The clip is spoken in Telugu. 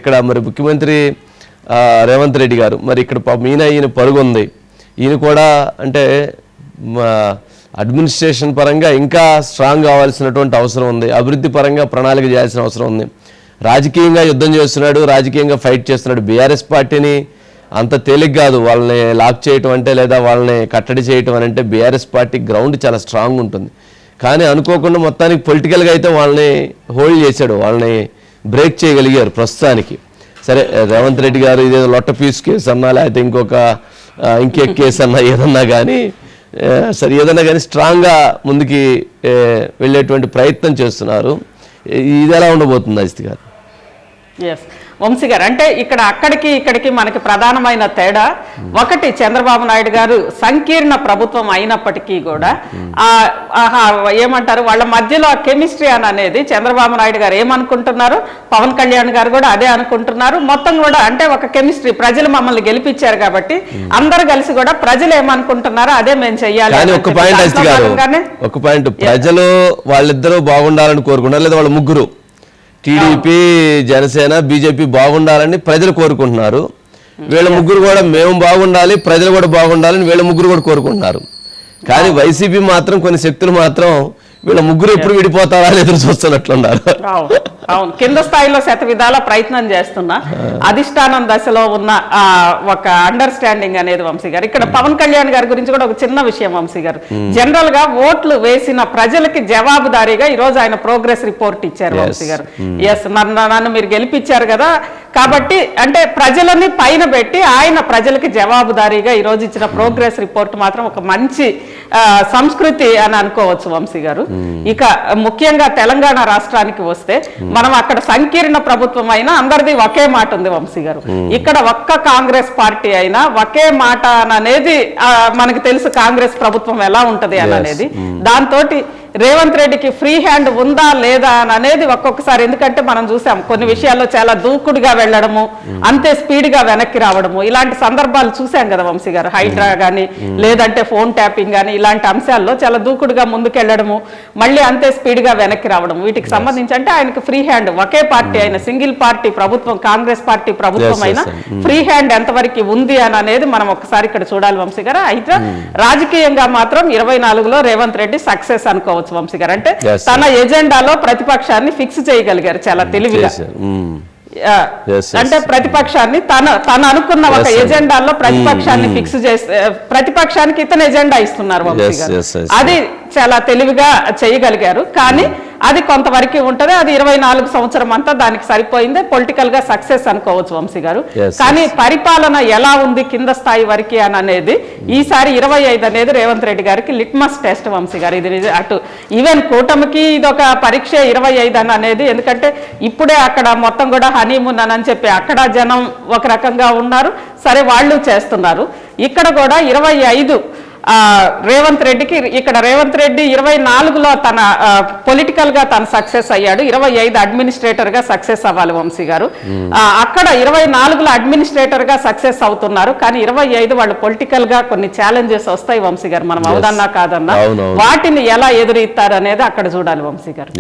ఇక్కడ మరి ముఖ్యమంత్రి రేవంత్ రెడ్డి గారు మరి ఇక్కడ ఈయన పరుగు ఉంది. ఈయన కూడా అంటే అడ్మినిస్ట్రేషన్ పరంగా ఇంకా స్ట్రాంగ్ కావాల్సినటువంటి అవసరం ఉంది. అభివృద్ధి పరంగా ప్రణాళిక చేయాల్సిన అవసరం ఉంది. రాజకీయంగా యుద్ధం చేస్తున్నాడు, రాజకీయంగా ఫైట్ చేస్తున్నాడు. బీఆర్ఎస్ పార్టీని అంత తేలిక కాదు వాళ్ళని లాక్ చేయటం అంటే, లేదా వాళ్ళని కట్టడి చేయటం అని అంటే. బీఆర్ఎస్ పార్టీ గ్రౌండ్ చాలా స్ట్రాంగ్ ఉంటుంది. కానీ అనుకోకుండా మొత్తానికి పొలిటికల్గా అయితే వాళ్ళని హోల్డ్ చేశాడు, వాళ్ళని బ్రేక్ చేయగలిగారు ప్రస్తుతానికి. సరే రేవంత్ రెడ్డి గారు ఇదేదో లొట్ట పీస్ కేసు అన్నా, లేకపోతే ఇంకే కేసు అన్నా ఏదన్నా కానీ సరే ఏదన్నా కానీ స్ట్రాంగ్గా ముందుకి వెళ్ళేటువంటి ప్రయత్నం చేస్తున్నారు. ఇది ఎలా ఉండబోతుంది అజిత్ గారు? వంశీ గారు, అంటే ఇక్కడికి మనకి ప్రధానమైన తేడా ఒకటి, చంద్రబాబు నాయుడు గారు సంకీర్ణ ప్రభుత్వం అయినప్పటికీ కూడా ఏమంటారు వాళ్ళ మధ్యలో కెమిస్ట్రీ అనేది చంద్రబాబు నాయుడు గారు ఏమనుకుంటున్నారు, పవన్ కళ్యాణ్ గారు కూడా అదే అనుకుంటున్నారు. మొత్తం కూడా అంటే ఒక కెమిస్ట్రీ, ప్రజలు మమ్మల్ని గెలిపించారు కాబట్టి అందరు కలిసి కూడా ప్రజలు ఏమనుకుంటున్నారో అదే మేము చెయ్యాలి. ఒక పాయింట్ ప్రజలు వాళ్ళిద్దరూ బాగుండాలని కోరుకుంటారు, లేదా వాళ్ళ ముగ్గురు టీడీపీ, జనసేన, బీజేపీ బాగుండాలని ప్రజలు కోరుకుంటున్నారు. వీళ్ళ ముగ్గురు కూడా మేము బాగుండాలి, ప్రజలు కూడా బాగుండాలని వీళ్ళ ముగ్గురు కూడా కోరుకుంటున్నారు. కానీ వైసీపీ మాత్రం కొన్ని శక్తులు మాత్రం వీళ్ళ ముగ్గురు ఎప్పుడు విడిపోతారా అని ఎదురు చూస్తున్నట్లున్నారు. అవును, కింద స్థాయిలో శతవిధాల ప్రయత్నం చేస్తున్నా అధిష్టానం దశలో ఉన్న ఒక అండర్స్టాండింగ్ అనేది వంశీ గారు. ఇక్కడ పవన్ కళ్యాణ్ గారి గురించి కూడా ఒక చిన్న విషయం వంశీ గారు. జనరల్ గా ఓట్లు వేసిన ప్రజలకి జవాబుదారీగా ఈ రోజు ఆయన ప్రోగ్రెస్ రిపోర్ట్ ఇచ్చారు వంశీ గారు. ఎస్, నన్ను మీరు గెలిపించారు కదా కాబట్టి అంటే ప్రజలని పైన పెట్టి ఆయన ప్రజలకి జవాబుదారీగా ఈ రోజు ఇచ్చిన ప్రోగ్రెస్ రిపోర్ట్ మాత్రం ఒక మంచి సంస్కృతి అని అనుకోవచ్చు వంశీ గారు. ఇక ముఖ్యంగా తెలంగాణ రాష్ట్రానికి వస్తే మనం అక్కడ సంకీర్ణ ప్రభుత్వం అయినా అందరిది ఒకే మాట ఉంది వంశీ గారు. ఇక్కడ ఒక్క కాంగ్రెస్ పార్టీ అయినా ఒకే మాట అనేది మనకి తెలుసు కాంగ్రెస్ ప్రభుత్వం ఎలా ఉంటది అనేది. దాంతో రేవంత్ రెడ్డికి ఫ్రీ హ్యాండ్ ఉందా లేదా అనేది ఒక్కొక్కసారి, ఎందుకంటే మనం చూసాం కొన్ని విషయాల్లో చాలా దూకుడుగా వెళ్ళడము, అంతే స్పీడ్ గా వెనక్కి రావడము, ఇలాంటి సందర్భాలు చూసాం కదా వంశీ గారు. హైడ్రా గానీ లేదంటే ఫోన్ ట్యాపింగ్ గానీ ఇలాంటి అంశాల్లో చాలా దూకుడుగా ముందుకెళ్లడము, మళ్ళీ అంతే స్పీడ్ గా వెనక్కి రావడం, వీటికి సంబంధించి అంటే ఆయనకు ఫ్రీ హ్యాండ్ ఒకే పార్టీ అయిన సింగిల్ పార్టీ ప్రభుత్వం, కాంగ్రెస్ పార్టీ ప్రభుత్వం అయినా ఫ్రీ హ్యాండ్ ఎంతవరకు ఉంది అని అనేది మనం ఒకసారి ఇక్కడ చూడాలి వంశీ గారు. అయితే రాజకీయంగా మాత్రం 24లో రేవంత్ రెడ్డి సక్సెస్ అనుకోవచ్చు వంశీ గారు. అంటే తన ఎజెండాలో ప్రతిపక్షాన్ని ఫిక్స్ చేయగలిగారు చాలా తెలివిగా. అంటే ప్రతిపక్షాన్ని తన అనుకున్న ఒక ఎజెండాలో ప్రతిపక్షాన్ని ఫిక్స్ చేస్తే ప్రతిపక్షానికి ఇతను ఎజెండా ఇస్తున్నారు వంశీ గారు. అది చాలా తెలివిగా చేయగలిగారు. కానీ అది కొంతవరకు ఉంటది, అది 24 సంవత్సరం అంతా దానికి సరిపోయింది, పొలిటికల్ గా సక్సెస్ అనుకోవచ్చు వంశీ గారు. కానీ పరిపాలన ఎలా ఉంది కింద స్థాయి వరకు అని అనేది ఈసారి 25 అనేది రేవంత్ రెడ్డి గారికి లిట్మస్ టెస్ట్ వంశీ గారు. ఇది అటు ఈవెన్ కూటమికి ఇది ఒక పరీక్ష 25 అని అనేది. ఎందుకంటే ఇప్పుడే అక్కడ మొత్తం కూడా హనీమూన్ అని చెప్పి అక్కడ జనం ఒక రకంగా ఉన్నారు, సరే వాళ్ళు చేస్తున్నారు. ఇక్కడ కూడా 25 రేవంత్ రెడ్డికి, ఇక్కడ రేవంత్ రెడ్డి 24లో తన పొలిటికల్ గా తను సక్సెస్ అయ్యాడు, 25 అడ్మినిస్ట్రేటర్ గా సక్సెస్ అవ్వాలి వంశీ గారు. అక్కడ 24లో అడ్మినిస్ట్రేటర్ గా సక్సెస్ అవుతున్నారు. కానీ 25 వాళ్ళు పొలిటికల్ గా కొన్ని ఛాలెంజెస్ వస్తాయి వంశీ గారు, మనం అవుదన్నా కాదన్నా వాటిని ఎలా ఎదురుతారు అనేది అక్కడ చూడాలి వంశీ గారు.